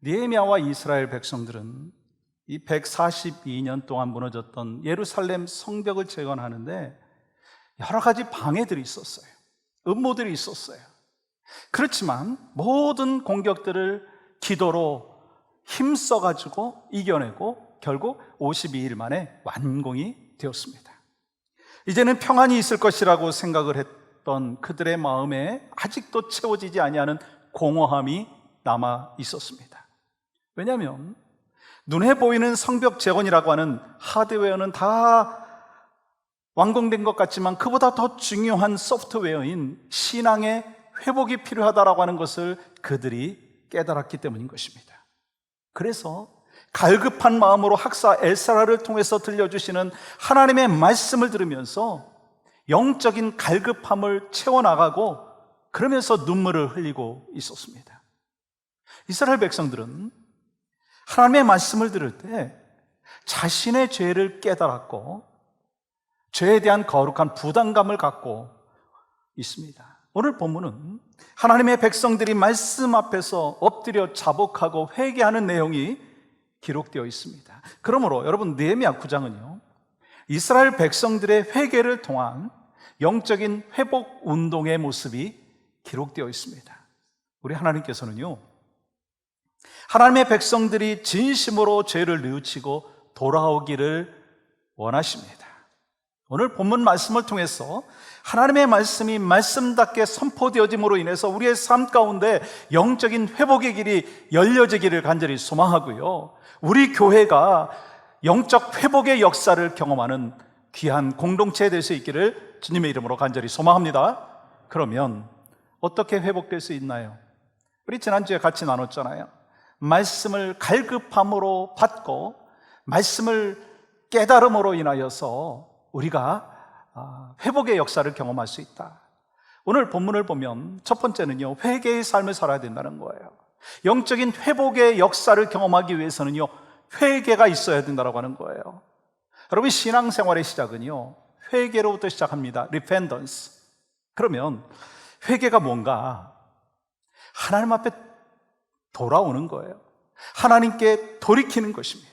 느헤미야와 이스라엘 백성들은 이 142년 동안 무너졌던 예루살렘 성벽을 재건하는데 여러 가지 방해들이 있었어요. 음모들이 있었어요. 그렇지만 모든 공격들을 기도로 힘써가지고 이겨내고 결국 52일 만에 완공이 되었습니다. 이제는 평안이 있을 것이라고 생각을 했던 그들의 마음에 아직도 채워지지 아니하는 공허함이 남아 있었습니다. 왜냐하면 눈에 보이는 성벽 재건이라고 하는 하드웨어는 다 완공된 것 같지만 그보다 더 중요한 소프트웨어인 신앙의 회복이 필요하다라고 하는 것을 그들이 깨달았기 때문인 것입니다. 그래서 갈급한 마음으로 학사 에스라를 통해서 들려주시는 하나님의 말씀을 들으면서 영적인 갈급함을 채워나가고 그러면서 눈물을 흘리고 있었습니다. 이스라엘 백성들은 하나님의 말씀을 들을 때 자신의 죄를 깨달았고 죄에 대한 거룩한 부담감을 갖고 있습니다. 오늘 본문은 하나님의 백성들이 말씀 앞에서 엎드려 자복하고 회개하는 내용이 기록되어 있습니다. 그러므로 여러분, 느헤미야 9장은요 이스라엘 백성들의 회개를 통한 영적인 회복 운동의 모습이 기록되어 있습니다. 우리 하나님께서는요 하나님의 백성들이 진심으로 죄를 뉘우치고 돌아오기를 원하십니다. 오늘 본문 말씀을 통해서 하나님의 말씀이 말씀답게 선포되어짐으로 인해서 우리의 삶 가운데 영적인 회복의 길이 열려지기를 간절히 소망하고요, 우리 교회가 영적 회복의 역사를 경험하는 귀한 공동체에 될 수 있기를 주님의 이름으로 간절히 소망합니다. 그러면 어떻게 회복될 수 있나요? 우리 지난주에 같이 나눴잖아요. 말씀을 갈급함으로 받고 말씀을 깨달음으로 인하여서 우리가 회복의 역사를 경험할 수 있다. 오늘 본문을 보면 첫 번째는요 회개의 삶을 살아야 된다는 거예요. 영적인 회복의 역사를 경험하기 위해서는요 회개가 있어야 된다고 하는 거예요. 여러분, 신앙생활의 시작은요 회개로부터 시작합니다. repentance. 그러면 회개가 뭔가? 하나님 앞에 돌아오는 거예요. 하나님께 돌이키는 것입니다.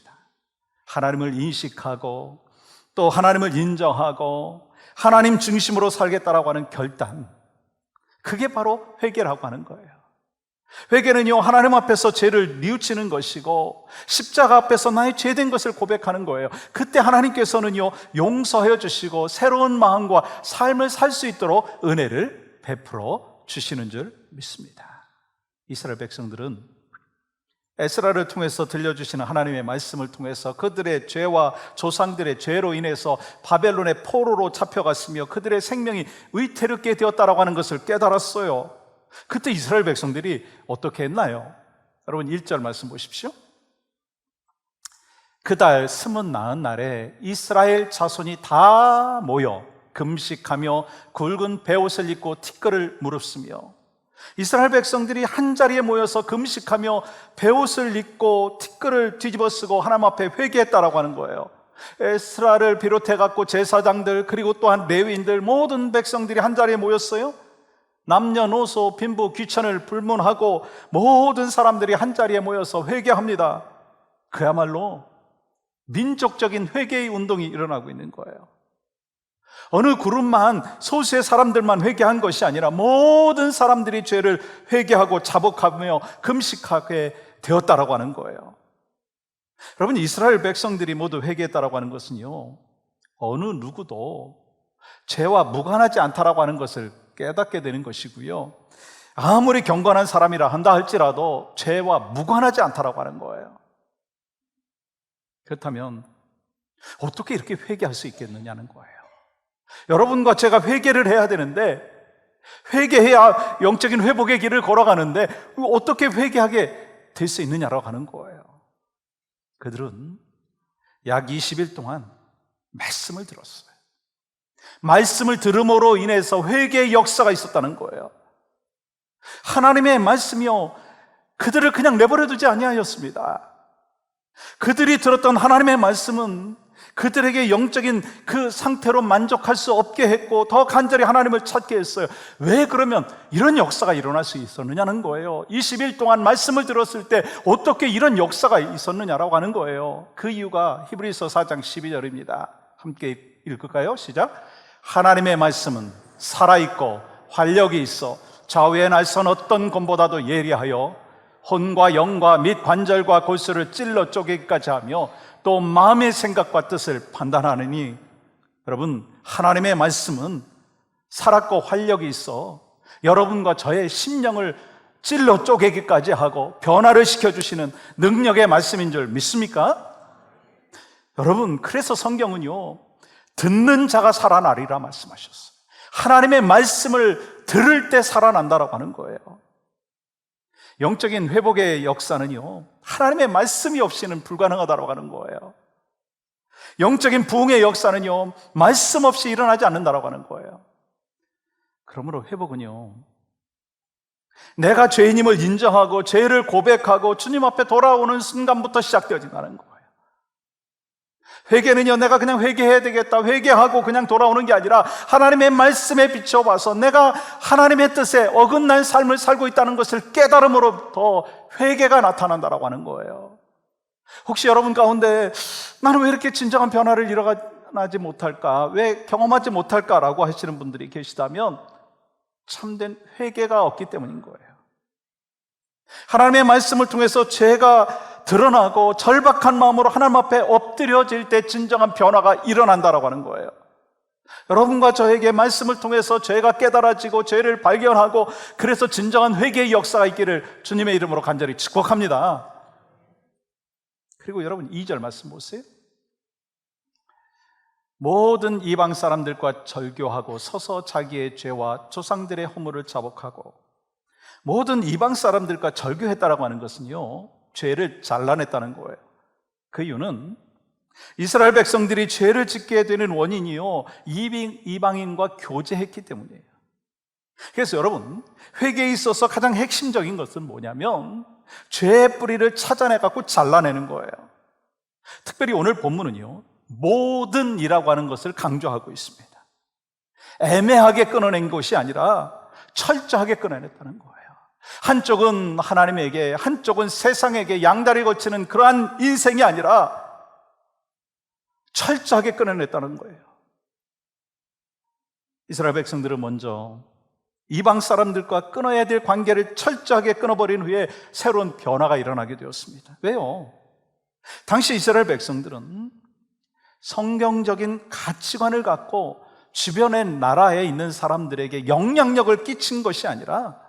하나님을 인식하고 또 하나님을 인정하고 하나님 중심으로 살겠다라고 하는 결단, 그게 바로 회개라고 하는 거예요. 회개는요 하나님 앞에서 죄를 뉘우치는 것이고 십자가 앞에서 나의 죄된 것을 고백하는 거예요. 그때 하나님께서는요 용서해 주시고 새로운 마음과 삶을 살 수 있도록 은혜를 베풀어 주시는 줄 믿습니다. 이스라엘 백성들은 에스라를 통해서 들려주시는 하나님의 말씀을 통해서 그들의 죄와 조상들의 죄로 인해서 바벨론의 포로로 잡혀갔으며 그들의 생명이 위태롭게 되었다라고 하는 것을 깨달았어요. 그때 이스라엘 백성들이 어떻게 했나요? 여러분 1절 말씀 보십시오. 그달 스문 나은 날에 이스라엘 자손이 다 모여 금식하며 굵은 베옷을 입고 티끌을 무릅쓰며, 이스라엘 백성들이 한자리에 모여서 금식하며 베옷을 입고 티끌을 뒤집어 쓰고 하나님 앞에 회개했다라고 하는 거예요. 에스라를 비롯해 갖고 제사장들 그리고 또한 레위인들 모든 백성들이 한자리에 모였어요. 남녀노소 빈부 귀천을 불문하고 모든 사람들이 한자리에 모여서 회개합니다. 그야말로 민족적인 회개의 운동이 일어나고 있는 거예요. 어느 그룹만, 소수의 사람들만 회개한 것이 아니라 모든 사람들이 죄를 회개하고 자복하며 금식하게 되었다라고 하는 거예요. 여러분, 이스라엘 백성들이 모두 회개했다라고 하는 것은요 어느 누구도 죄와 무관하지 않다라고 하는 것을 깨닫게 되는 것이고요, 아무리 경건한 사람이라 한다 할지라도 죄와 무관하지 않다라고 하는 거예요. 그렇다면 어떻게 이렇게 회개할 수 있겠느냐는 거예요. 여러분과 제가 회개를 해야 되는데, 회개해야 영적인 회복의 길을 걸어가는데 어떻게 회개하게 될 수 있느냐라고 하는 거예요. 그들은 약 20일 동안 말씀을 들었어요. 말씀을 들음으로 인해서 회개의 역사가 있었다는 거예요. 하나님의 말씀이요 그들을 그냥 내버려 두지 아니하였습니다. 그들이 들었던 하나님의 말씀은 그들에게 영적인 그 상태로 만족할 수 없게 했고 더 간절히 하나님을 찾게 했어요. 왜 그러면 이런 역사가 일어날 수 있었느냐는 거예요. 20일 동안 말씀을 들었을 때 어떻게 이런 역사가 있었느냐라고 하는 거예요. 그 이유가 히브리서 4장 12절입니다. 함께 읽을까요? 시작. 하나님의 말씀은 살아있고 활력이 있어 좌우의 날선 어떤 검보다도 예리하여 혼과 영과 및 관절과 골수를 찔러 쪼개기까지 하며 또 마음의 생각과 뜻을 판단하느니, 여러분, 하나님의 말씀은 살았고 활력이 있어 여러분과 저의 심령을 찔러 쪼개기까지 하고 변화를 시켜주시는 능력의 말씀인 줄 믿습니까? 여러분, 그래서 성경은요, 듣는 자가 살아나리라 말씀하셨어요. 하나님의 말씀을 들을 때 살아난다라고 하는 거예요. 영적인 회복의 역사는요, 하나님의 말씀이 없이는 불가능하다고 하는 거예요. 영적인 부흥의 역사는요, 말씀 없이 일어나지 않는다고 하는 거예요. 그러므로 회복은요, 내가 죄인임을 인정하고 죄를 고백하고 주님 앞에 돌아오는 순간부터 시작되어진다는 거예요. 회개는요, 내가 그냥 회개해야 되겠다, 회개하고 그냥 돌아오는 게 아니라 하나님의 말씀에 비춰봐서 내가 하나님의 뜻에 어긋난 삶을 살고 있다는 것을 깨달음으로부터 회개가 나타난다라고 하는 거예요. 혹시 여러분 가운데 나는 왜 이렇게 진정한 변화를 일어나지 못할까, 왜 경험하지 못할까라고 하시는 분들이 계시다면 참된 회개가 없기 때문인 거예요. 하나님의 말씀을 통해서 죄가 드러나고 절박한 마음으로 하나님 앞에 엎드려질 때 진정한 변화가 일어난다라고 하는 거예요. 여러분과 저에게 말씀을 통해서 죄가 깨달아지고 죄를 발견하고 그래서 진정한 회개의 역사가 있기를 주님의 이름으로 간절히 축복합니다. 그리고 여러분 2절 말씀 보세요. 모든 이방 사람들과 절교하고 서서 자기의 죄와 조상들의 허물을 자복하고, 모든 이방 사람들과 절교했다라고 하는 것은요, 죄를 잘라냈다는 거예요. 그 이유는 이스라엘 백성들이 죄를 짓게 되는 원인이요, 이방인과 교제했기 때문이에요. 그래서 여러분, 회개에 있어서 가장 핵심적인 것은 뭐냐면 죄의 뿌리를 찾아내갖고 잘라내는 거예요. 특별히 오늘 본문은요, 모든이라고 하는 것을 강조하고 있습니다. 애매하게 끊어낸 것이 아니라 철저하게 끊어냈다는 거예요. 한쪽은 하나님에게, 한쪽은 세상에게 양다리 걸치는 그러한 인생이 아니라 철저하게 끊어냈다는 거예요. 이스라엘 백성들은 먼저 이방 사람들과 끊어야 될 관계를 철저하게 끊어버린 후에 새로운 변화가 일어나게 되었습니다. 왜요? 당시 이스라엘 백성들은 성경적인 가치관을 갖고 주변의 나라에 있는 사람들에게 영향력을 끼친 것이 아니라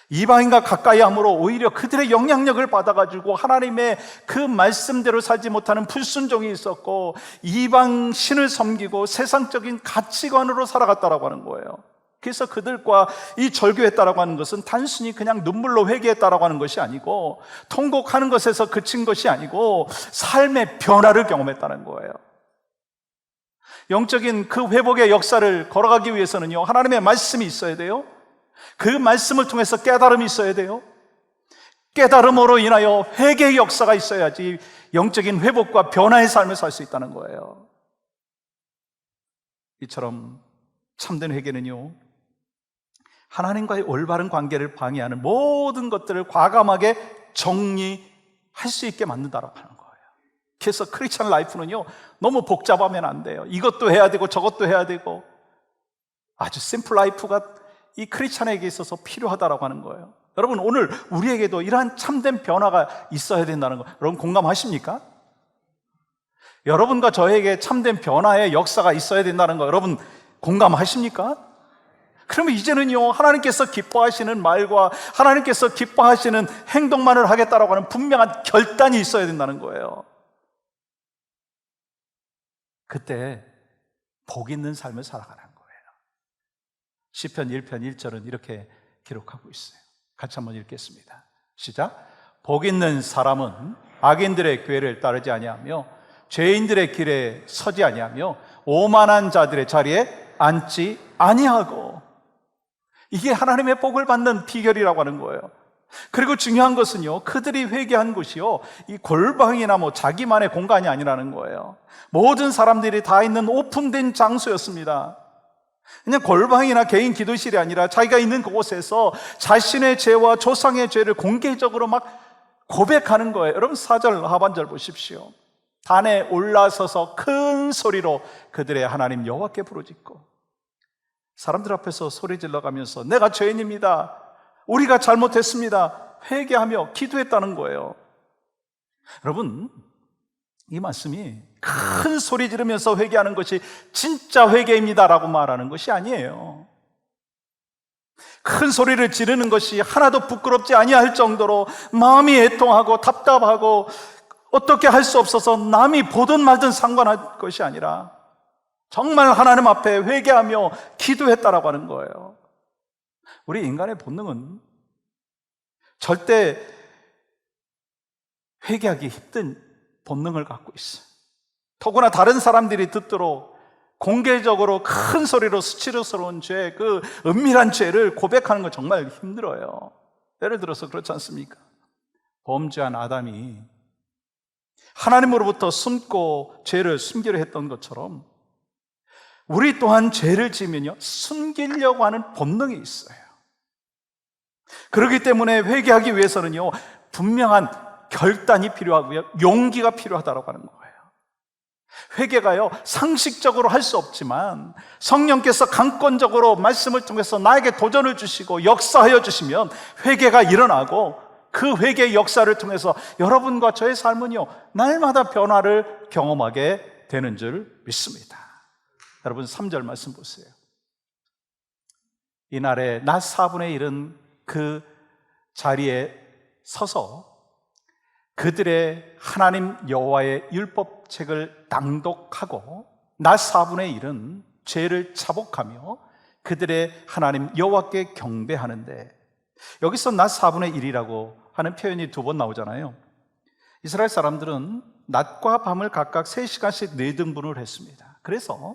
이방인과 가까이 함으로 오히려 그들의 영향력을 받아가지고 하나님의 그 말씀대로 살지 못하는 불순종이 있었고 이방 신을 섬기고 세상적인 가치관으로 살아갔다라고 하는 거예요. 그래서 그들과 이 절교했다라고 하는 것은 단순히 그냥 눈물로 회개했다라고 하는 것이 아니고, 통곡하는 것에서 그친 것이 아니고 삶의 변화를 경험했다는 거예요. 영적인 그 회복의 역사를 걸어가기 위해서는요, 하나님의 말씀이 있어야 돼요. 그 말씀을 통해서 깨달음이 있어야 돼요. 깨달음으로 인하여 회개의 역사가 있어야지 영적인 회복과 변화의 삶을 살 수 있다는 거예요. 이처럼 참된 회개는요, 하나님과의 올바른 관계를 방해하는 모든 것들을 과감하게 정리할 수 있게 만든다라고 하는 거예요. 그래서 크리스찬 라이프는요, 너무 복잡하면 안 돼요. 이것도 해야 되고 저것도 해야 되고, 아주 심플 라이프가 이 크리스찬에게 있어서 필요하다라고 하는 거예요. 여러분, 오늘 우리에게도 이러한 참된 변화가 있어야 된다는 거, 여러분 공감하십니까? 여러분과 저에게 참된 변화의 역사가 있어야 된다는 거, 여러분 공감하십니까? 그러면 이제는요, 하나님께서 기뻐하시는 말과 하나님께서 기뻐하시는 행동만을 하겠다라고 하는 분명한 결단이 있어야 된다는 거예요. 그때 복 있는 삶을 살아가는 거예요. 시편 1편 1절은 이렇게 기록하고 있어요. 같이 한번 읽겠습니다. 시작. 복 있는 사람은 악인들의 궤를 따르지 아니하며 죄인들의 길에 서지 아니하며 오만한 자들의 자리에 앉지 아니하고. 이게 하나님의 복을 받는 비결이라고 하는 거예요. 그리고 중요한 것은요, 그들이 회개한 곳이요, 이 골방이나 자기만의 공간이 아니라는 거예요. 모든 사람들이 다 있는 오픈된 장소였습니다. 그냥 골방이나 개인 기도실이 아니라 자기가 있는 그곳에서 자신의 죄와 조상의 죄를 공개적으로 막 고백하는 거예요. 여러분 4절 하반절 보십시오. 단에 올라서서 큰 소리로 그들의 하나님 여호와께 부르짖고, 사람들 앞에서 소리 질러가면서 내가 죄인입니다, 우리가 잘못했습니다, 회개하며 기도했다는 거예요. 여러분, 이 말씀이 큰 소리 지르면서 회개하는 것이 진짜 회개입니다라고 말하는 것이 아니에요. 큰 소리를 지르는 것이 하나도 부끄럽지 아니할 정도로 마음이 애통하고 답답하고 어떻게 할 수 없어서 남이 보든 말든 상관할 것이 아니라 정말 하나님 앞에 회개하며 기도했다라고 하는 거예요. 우리 인간의 본능은 절대 회개하기 힘든 본능을 갖고 있어요. 더구나 다른 사람들이 듣도록 공개적으로 큰 소리로 수치스러운 죄, 그 은밀한 죄를 고백하는 건 정말 힘들어요. 예를 들어서 그렇지 않습니까? 범죄한 아담이 하나님으로부터 숨고 죄를 숨기려 했던 것처럼 우리 또한 죄를 지으면요, 숨기려고 하는 본능이 있어요. 그렇기 때문에 회개하기 위해서는요, 분명한 결단이 필요하고요, 용기가 필요하다고 하는 거예요. 회개가요, 상식적으로 할 수 없지만 성령께서 강권적으로 말씀을 통해서 나에게 도전을 주시고 역사하여 주시면 회개가 일어나고, 그 회개의 역사를 통해서 여러분과 저의 삶은요, 날마다 변화를 경험하게 되는 줄 믿습니다. 여러분 3절 말씀 보세요. 이날에 낮 4분의 1은 그 자리에 서서 그들의 하나님 여호와의 율법책을 낭독하고 낮 4분의 1은 죄를 자복하며 그들의 하나님 여호와께 경배하는데, 여기서 낮 4분의 1이라고 하는 표현이 2번 나오잖아요. 이스라엘 사람들은 낮과 밤을 각각 3시간씩 4등분을 했습니다. 그래서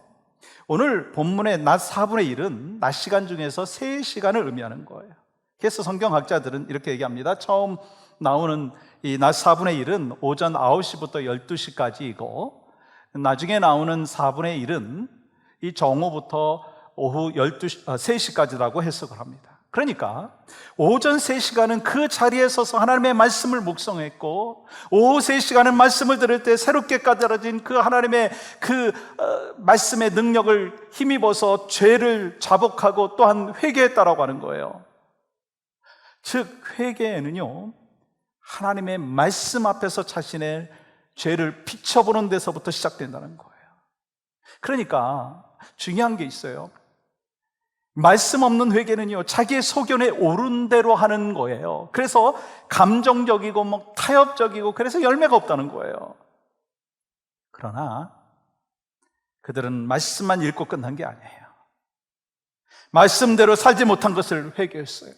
오늘 본문의 낮 4분의 1은 낮 시간 중에서 3시간을 의미하는 거예요. 그래서 성경학자들은 이렇게 얘기합니다. 처음 나오는 이 낮 4분의 1은 오전 9시부터 12시까지이고, 나중에 나오는 4분의 1은 이 정오부터 오후 3시까지라고 해석을 합니다. 그러니까 오전 3시간은 그 자리에 서서 하나님의 말씀을 묵상했고, 오후 3시간은 말씀을 들을 때 새롭게 까다로워진 그 하나님의 그 말씀의 능력을 힘입어서 죄를 자복하고 또한 회개했다라고 하는 거예요. 즉 회개에는요, 하나님의 말씀 앞에서 자신의 죄를 비춰보는 데서부터 시작된다는 거예요. 그러니까 중요한 게 있어요. 말씀 없는 회개는요, 자기의 소견에 오른 대로 하는 거예요. 그래서 감정적이고 타협적이고, 그래서 열매가 없다는 거예요. 그러나 그들은 말씀만 읽고 끝난 게 아니에요. 말씀대로 살지 못한 것을 회개했어요.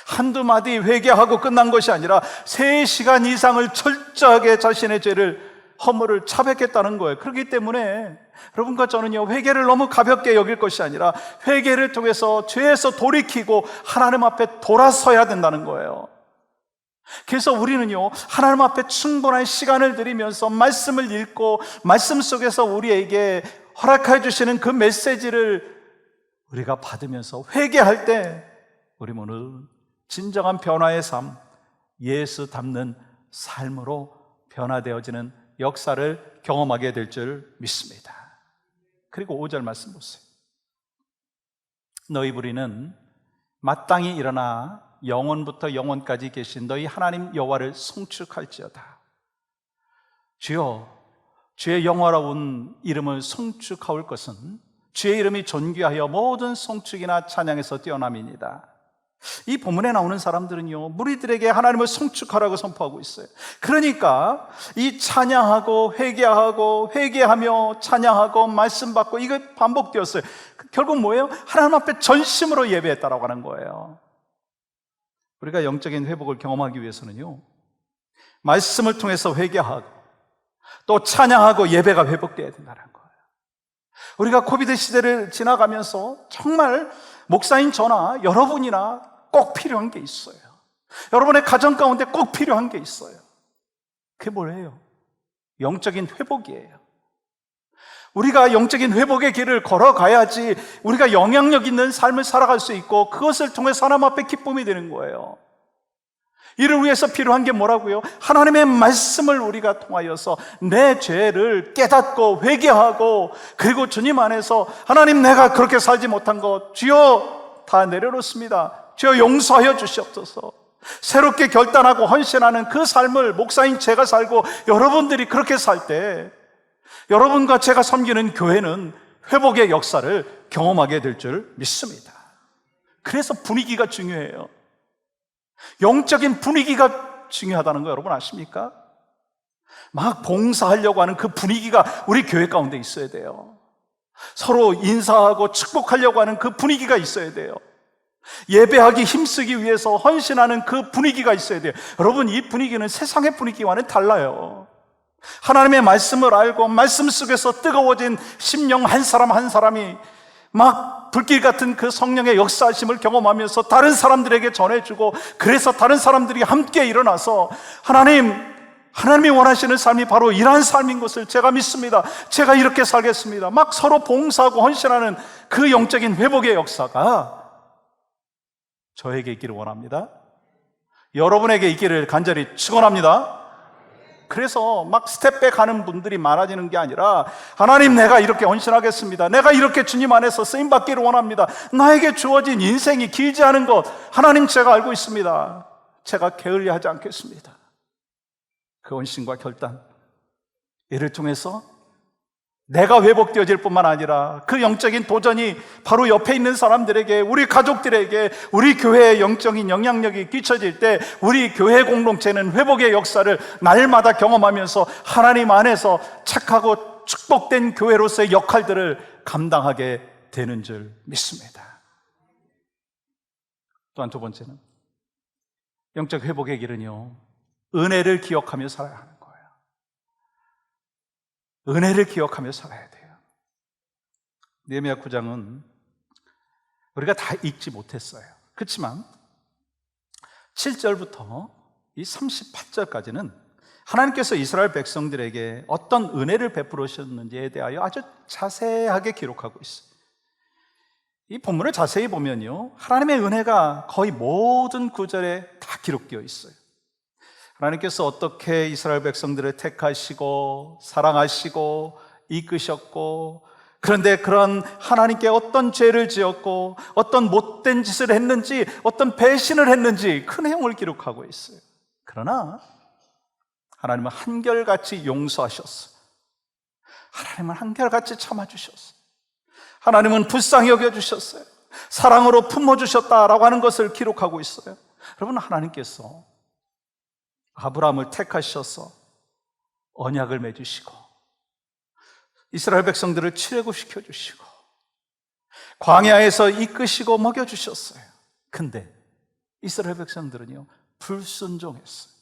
한두 마디 회개하고 끝난 것이 아니라 3시간 이상을 철저하게 자신의 죄를, 허물을 자백했다는 거예요. 그렇기 때문에 여러분과 저는요, 회개를 너무 가볍게 여길 것이 아니라 회개를 통해서 죄에서 돌이키고 하나님 앞에 돌아서야 된다는 거예요. 그래서 우리는요, 하나님 앞에 충분한 시간을 들이면서 말씀을 읽고 말씀 속에서 우리에게 허락해 주시는 그 메시지를 우리가 받으면서 회개할 때 우리 오늘 진정한 변화의 삶, 예수 닮는 삶으로 변화되어지는 역사를 경험하게 될 줄 믿습니다. 그리고 5절 말씀 보세요. 너희 무리는 마땅히 일어나 영원부터 영원까지 계신 너희 하나님 여호와를 송축할지어다. 주여, 주의 영화로운 이름을 송축하올 것은 주의 이름이 존귀하여 모든 송축이나 찬양에서 뛰어남이니이다. 이 본문에 나오는 사람들은요, 무리들에게 하나님을 송축하라고 선포하고 있어요. 그러니까 이 찬양하고 회개하고 회개하며 찬양하고 말씀 받고, 이거 반복되었어요. 결국 뭐예요? 하나님 앞에 전심으로 예배했다라고 하는 거예요. 우리가 영적인 회복을 경험하기 위해서는요, 말씀을 통해서 회개하고 또 찬양하고 예배가 회복되어야 된다는 거예요. 우리가 코비드 시대를 지나가면서 정말 목사인 저나 여러분이나 꼭 필요한 게 있어요. 여러분의 가정 가운데 꼭 필요한 게 있어요. 그게 뭐예요? 영적인 회복이에요. 우리가 영적인 회복의 길을 걸어가야지 우리가 영향력 있는 삶을 살아갈 수 있고, 그것을 통해서 하나님 앞에 기쁨이 되는 거예요. 이를 위해서 필요한 게 뭐라고요? 하나님의 말씀을 우리가 통하여서 내 죄를 깨닫고 회개하고, 그리고 주님 안에서 하나님, 내가 그렇게 살지 못한 것 주여 다 내려놓습니다. 주여 용서하여 주시옵소서. 새롭게 결단하고 헌신하는 그 삶을 목사인 제가 살고, 여러분들이 그렇게 살 때 여러분과 제가 섬기는 교회는 회복의 역사를 경험하게 될 줄 믿습니다. 그래서 분위기가 중요해요. 영적인 분위기가 중요하다는 거 여러분 아십니까? 막 봉사하려고 하는 그 분위기가 우리 교회 가운데 있어야 돼요. 서로 인사하고 축복하려고 하는 그 분위기가 있어야 돼요. 예배하기 힘쓰기 위해서 헌신하는 그 분위기가 있어야 돼요. 여러분, 이 분위기는 세상의 분위기와는 달라요. 하나님의 말씀을 알고 말씀 속에서 뜨거워진 심령 한 사람 한 사람이 막 불길 같은 그 성령의 역사하심을 경험하면서 다른 사람들에게 전해주고, 그래서 다른 사람들이 함께 일어나서 하나님이 원하시는 삶이 바로 이러한 삶인 것을 제가 믿습니다, 제가 이렇게 살겠습니다, 막 서로 봉사하고 헌신하는 그 영적인 회복의 역사가 저에게 있기를 원합니다. 여러분에게 있기를 간절히 축원합니다. 그래서 막 스텝백 하는 분들이 많아지는 게 아니라, 하나님, 내가 이렇게 헌신하겠습니다, 내가 이렇게 주님 안에서 쓰임받기를 원합니다, 나에게 주어진 인생이 길지 않은 것 하나님 제가 알고 있습니다, 제가 게을리하지 않겠습니다. 그 헌신과 결단, 이를 통해서 내가 회복되어질 뿐만 아니라 그 영적인 도전이 바로 옆에 있는 사람들에게, 우리 가족들에게, 우리 교회의 영적인 영향력이 끼쳐질 때 우리 교회 공동체는 회복의 역사를 날마다 경험하면서 하나님 안에서 착하고 축복된 교회로서의 역할들을 감당하게 되는 줄 믿습니다. 또한 두 번째는, 영적 회복의 길은요, 은혜를 기억하며 살아야 하는 거예요. 은혜를 기억하며 살아야 돼요. 느헤미야 9장은 우리가 다 읽지 못했어요. 그렇지만 7절부터 이 38절까지는 하나님께서 이스라엘 백성들에게 어떤 은혜를 베풀으셨는지에 대하여 아주 자세하게 기록하고 있어요. 이 본문을 자세히 보면요, 하나님의 은혜가 거의 모든 구절에 다 기록되어 있어요. 하나님께서 어떻게 이스라엘 백성들을 택하시고 사랑하시고 이끄셨고, 그런데 그런 하나님께 어떤 죄를 지었고 어떤 못된 짓을 했는지, 어떤 배신을 했는지 그 내용을 기록하고 있어요. 그러나 하나님은 한결같이 용서하셨어요. 하나님은 한결같이 참아주셨어요. 하나님은 불쌍히 여겨주셨어요. 사랑으로 품어주셨다라고 하는 것을 기록하고 있어요. 여러분, 하나님께서 아브라함을 택하셔서 언약을 맺으시고 이스라엘 백성들을 출애굽시켜 주시고 광야에서 이끄시고 먹여주셨어요. 근데 이스라엘 백성들은요, 불순종했어요.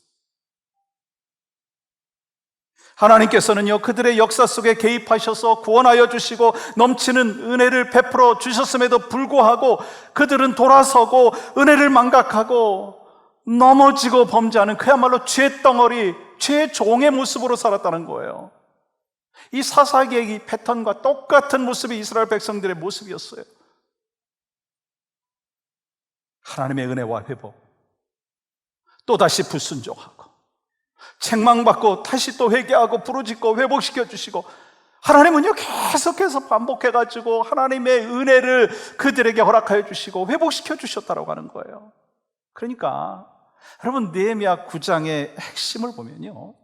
하나님께서는요, 그들의 역사 속에 개입하셔서 구원하여 주시고 넘치는 은혜를 베풀어 주셨음에도 불구하고 그들은 돌아서고 은혜를 망각하고 넘어지고 범죄하는 그야말로 죄덩어리, 죄의 종의 모습으로 살았다는 거예요. 이 사사기의 이 패턴과 똑같은 모습이 이스라엘 백성들의 모습이었어요. 하나님의 은혜와 회복, 또다시 불순종하고 책망받고 다시 또 회개하고 부르짖고 회복시켜 주시고, 하나님은요 계속해서 반복해가지고 하나님의 은혜를 그들에게 허락하여 주시고 회복시켜 주셨다고 하는 거예요. 그러니까 여러분, 느헤미야 9장의 핵심을 보면요,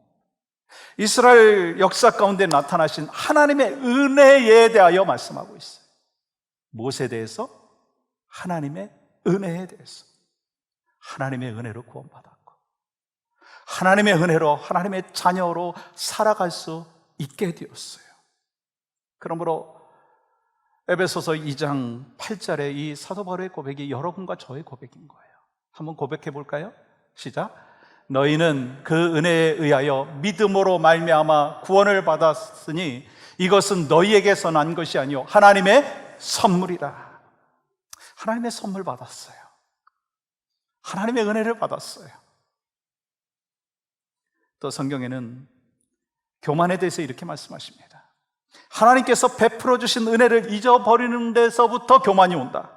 이스라엘 역사 가운데 나타나신 하나님의 은혜에 대하여 말씀하고 있어요. 무엇에 대해서? 하나님의 은혜에 대해서. 하나님의 은혜로 구원받았고 하나님의 은혜로 하나님의 자녀로 살아갈 수 있게 되었어요. 그러므로 에베소서 2장 8절의 이 사도 바울의 고백이 여러분과 저의 고백인 거예요. 한번 고백해 볼까요? 시작. 너희는 그 은혜에 의하여 믿음으로 말미암아 구원을 받았으니 이것은 너희에게서 난 것이 아니요 하나님의 선물이라. 하나님의 선물 받았어요. 하나님의 은혜를 받았어요. 또 성경에는 교만에 대해서 이렇게 말씀하십니다. 하나님께서 베풀어 주신 은혜를 잊어버리는 데서부터 교만이 온다.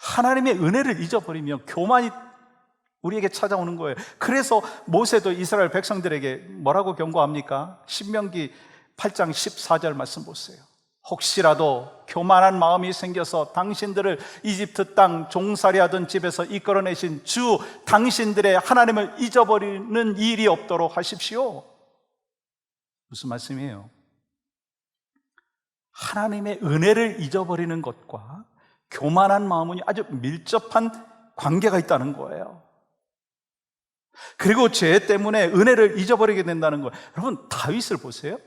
하나님의 은혜를 잊어버리면 교만이 우리에게 찾아오는 거예요. 그래서 모세도 이스라엘 백성들에게 뭐라고 경고합니까? 신명기 8장 14절 말씀 보세요. 혹시라도 교만한 마음이 생겨서 당신들을 이집트 땅 종살이하던 집에서 이끌어내신 주 당신들의 하나님을 잊어버리는 일이 없도록 하십시오. 무슨 말씀이에요? 하나님의 은혜를 잊어버리는 것과 교만한 마음은 아주 밀접한 관계가 있다는 거예요. 그리고 죄 때문에 은혜를 잊어버리게 된다는 거예요. 여러분, 다윗을 보세요.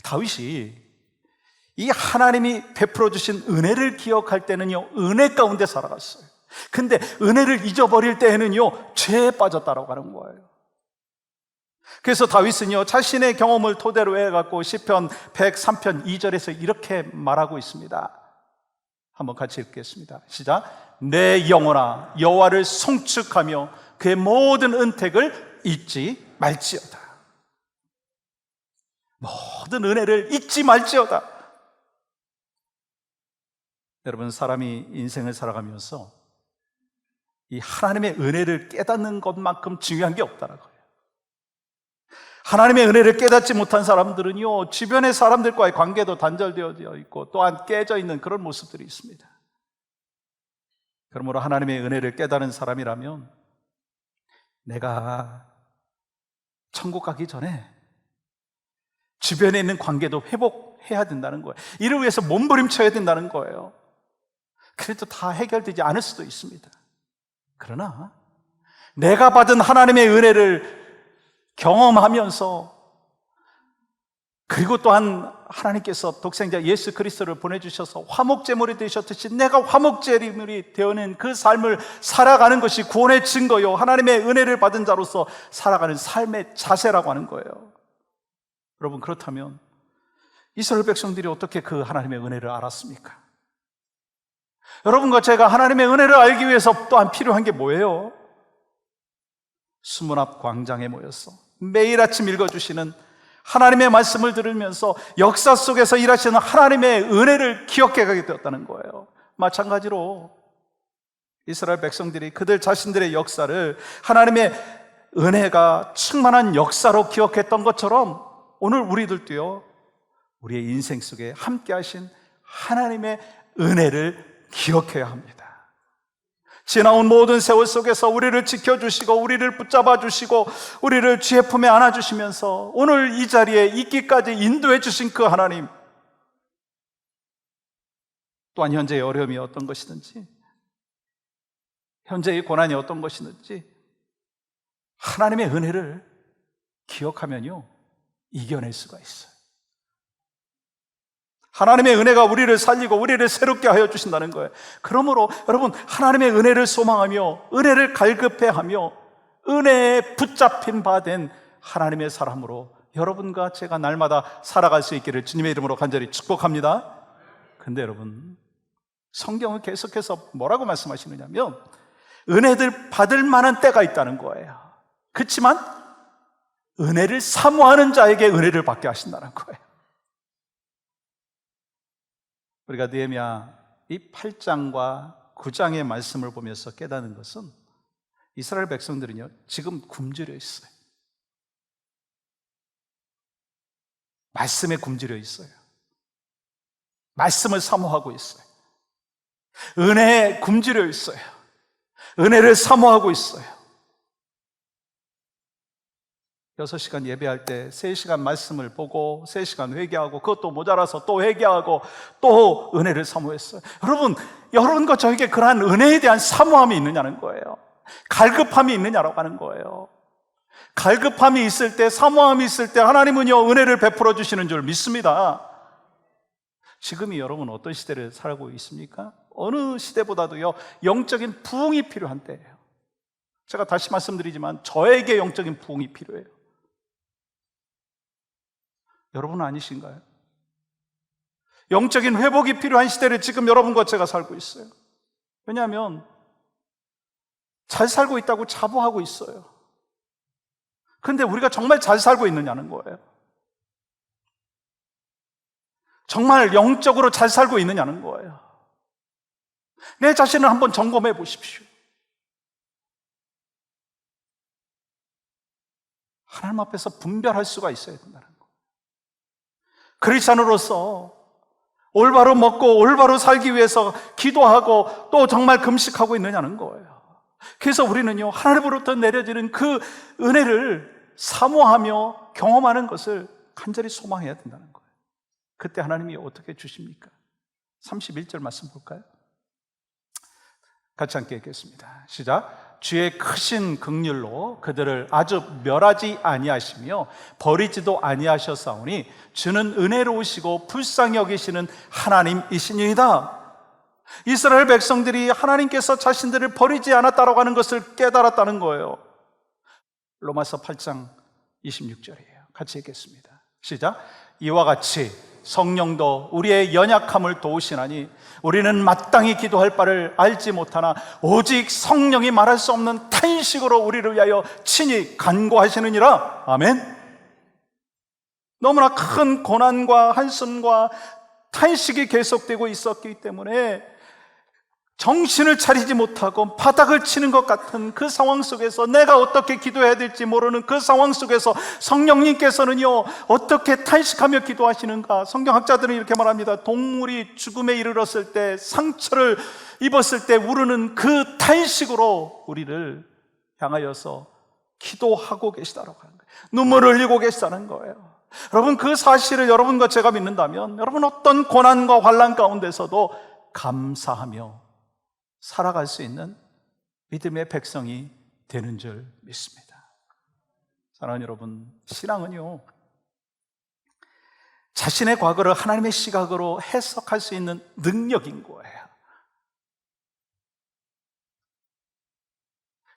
다윗이 이 하나님이 베풀어 주신 은혜를 기억할 때는요, 은혜 가운데 살아갔어요. 근데 은혜를 잊어버릴 때에는요, 죄에 빠졌다라고 하는 거예요. 그래서 다윗은요, 자신의 경험을 토대로 해갖고 시편 103편 2절에서 이렇게 말하고 있습니다. 한번 같이 읽겠습니다. 시작. 내 영혼아 여호와를 송축하며 그의 모든 은택을 잊지 말지어다. 모든 은혜를 잊지 말지어다. 여러분, 사람이 인생을 살아가면서 이 하나님의 은혜를 깨닫는 것만큼 중요한 게 없다라고요. 하나님의 은혜를 깨닫지 못한 사람들은요, 주변의 사람들과의 관계도 단절되어 있고 또한 깨져 있는 그런 모습들이 있습니다. 그러므로 하나님의 은혜를 깨달은 사람이라면 내가 천국 가기 전에 주변에 있는 관계도 회복해야 된다는 거예요. 이를 위해서 몸부림쳐야 된다는 거예요. 그래도 다 해결되지 않을 수도 있습니다. 그러나 내가 받은 하나님의 은혜를 경험하면서, 그리고 또한 하나님께서 독생자 예수 그리스도를 보내주셔서 화목제물이 되셨듯이 내가 화목제물이 되어낸 그 삶을 살아가는 것이 구원의 증거요, 하나님의 은혜를 받은 자로서 살아가는 삶의 자세라고 하는 거예요. 여러분, 그렇다면 이스라엘 백성들이 어떻게 그 하나님의 은혜를 알았습니까? 여러분과 제가 하나님의 은혜를 알기 위해서 또한 필요한 게 뭐예요? 수문 앞 광장에 모여서 매일 아침 읽어주시는 하나님의 말씀을 들으면서 역사 속에서 일하시는 하나님의 은혜를 기억해 가게 되었다는 거예요. 마찬가지로 이스라엘 백성들이 그들 자신들의 역사를 하나님의 은혜가 충만한 역사로 기억했던 것처럼 오늘 우리들도요, 우리의 인생 속에 함께 하신 하나님의 은혜를 기억해야 합니다. 지나온 모든 세월 속에서 우리를 지켜주시고 우리를 붙잡아 주시고 우리를 주의 품에 안아주시면서 오늘 이 자리에 있기까지 인도해 주신 그 하나님, 또한 현재의 어려움이 어떤 것이든지 현재의 고난이 어떤 것이든지 하나님의 은혜를 기억하면요, 이겨낼 수가 있어요. 하나님의 은혜가 우리를 살리고 우리를 새롭게 하여 주신다는 거예요. 그러므로 여러분, 하나님의 은혜를 소망하며 은혜를 갈급해하며 은혜에 붙잡힌 바 된 하나님의 사람으로 여러분과 제가 날마다 살아갈 수 있기를 주님의 이름으로 간절히 축복합니다. 근데 여러분, 성경은 계속해서 뭐라고 말씀하시느냐면 은혜를 받을 만한 때가 있다는 거예요. 그렇지만 은혜를 사모하는 자에게 은혜를 받게 하신다는 거예요. 우리가 느헤미야 이 8장과 9장의 말씀을 보면서 깨닫는 것은 이스라엘 백성들은요, 지금 굶주려 있어요. 말씀에 굶주려 있어요. 말씀을 사모하고 있어요. 은혜에 굶주려 있어요. 은혜를 사모하고 있어요. 6시간 예배할 때 3시간 말씀을 보고 3시간 회개하고 그것도 모자라서 또 회개하고 또 은혜를 사모했어요. 여러분과 저에게 그러한 은혜에 대한 사모함이 있느냐는 거예요. 갈급함이 있느냐라고 하는 거예요. 갈급함이 있을 때, 사모함이 있을 때 하나님은요, 은혜를 베풀어 주시는 줄 믿습니다. 지금이 여러분 어떤 시대를 살고 있습니까? 어느 시대보다도요, 영적인 부흥이 필요한 때예요. 제가 다시 말씀드리지만 저에게 영적인 부흥이 필요해요. 여러분은 아니신가요? 영적인 회복이 필요한 시대를 지금 여러분과 제가 살고 있어요. 왜냐하면 잘 살고 있다고 자부하고 있어요. 그런데 우리가 정말 잘 살고 있느냐는 거예요. 정말 영적으로 잘 살고 있느냐는 거예요. 내 자신을 한번 점검해 보십시오. 하나님 앞에서 분별할 수가 있어야 된다는 거예요. 크리스찬으로서 올바로 먹고 올바로 살기 위해서 기도하고 또 정말 금식하고 있느냐는 거예요. 그래서 우리는요, 하나님으로부터 내려지는 그 은혜를 사모하며 경험하는 것을 간절히 소망해야 된다는 거예요. 그때 하나님이 어떻게 주십니까? 31절 말씀 볼까요? 같이 함께 읽겠습니다. 시작. 주의 크신 긍휼로 그들을 아주 멸하지 아니하시며 버리지도 아니하셨사오니 주는 은혜로우시고 불쌍히 여기시는 하나님이시니이다. 이스라엘 백성들이 하나님께서 자신들을 버리지 않았다라고 하는 것을 깨달았다는 거예요. 로마서 8장 26절이에요. 같이 읽겠습니다. 시작. 이와 같이 성령도 우리의 연약함을 도우시나니 우리는 마땅히 기도할 바를 알지 못하나 오직 성령이 말할 수 없는 탄식으로 우리를 위하여 친히 간구하시느니라. 아멘. 너무나 큰 고난과 한숨과 탄식이 계속되고 있었기 때문에 정신을 차리지 못하고 바닥을 치는 것 같은 그 상황 속에서 내가 어떻게 기도해야 될지 모르는 그 상황 속에서 성령님께서는요, 어떻게 탄식하며 기도하시는가? 성경학자들은 이렇게 말합니다. 동물이 죽음에 이르렀을 때, 상처를 입었을 때 우르는 그 탄식으로 우리를 향하여서 기도하고 계시다라고 하는 거예요. 눈물을 흘리고 계시다는 거예요. 여러분, 그 사실을 여러분과 제가 믿는다면 여러분 어떤 고난과 환난 가운데서도 감사하며 살아갈 수 있는 믿음의 백성이 되는 줄 믿습니다. 사랑하는 여러분, 신앙은요, 자신의 과거를 하나님의 시각으로 해석할 수 있는 능력인 거예요.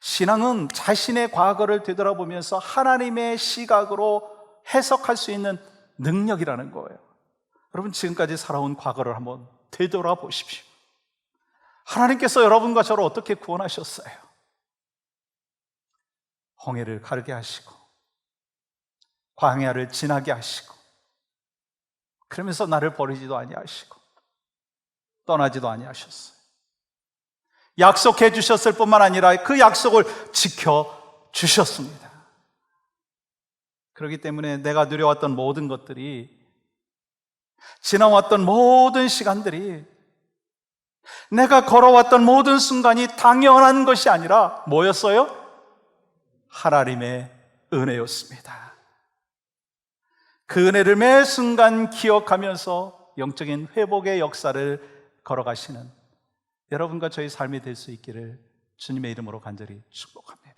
신앙은 자신의 과거를 되돌아보면서 하나님의 시각으로 해석할 수 있는 능력이라는 거예요. 여러분, 지금까지 살아온 과거를 한번 되돌아보십시오. 하나님께서 여러분과 저를 어떻게 구원하셨어요? 홍해를 가르게 하시고 광야를 지나게 하시고 그러면서 나를 버리지도 아니하시고 떠나지도 아니하셨어요. 약속해 주셨을 뿐만 아니라 그 약속을 지켜주셨습니다. 그렇기 때문에 내가 누려왔던 모든 것들이, 지나왔던 모든 시간들이, 내가 걸어왔던 모든 순간이 당연한 것이 아니라 뭐였어요? 하나님의 은혜였습니다. 그 은혜를 매 순간 기억하면서 영적인 회복의 역사를 걸어가시는 여러분과 저희 삶이 될 수 있기를 주님의 이름으로 간절히 축복합니다.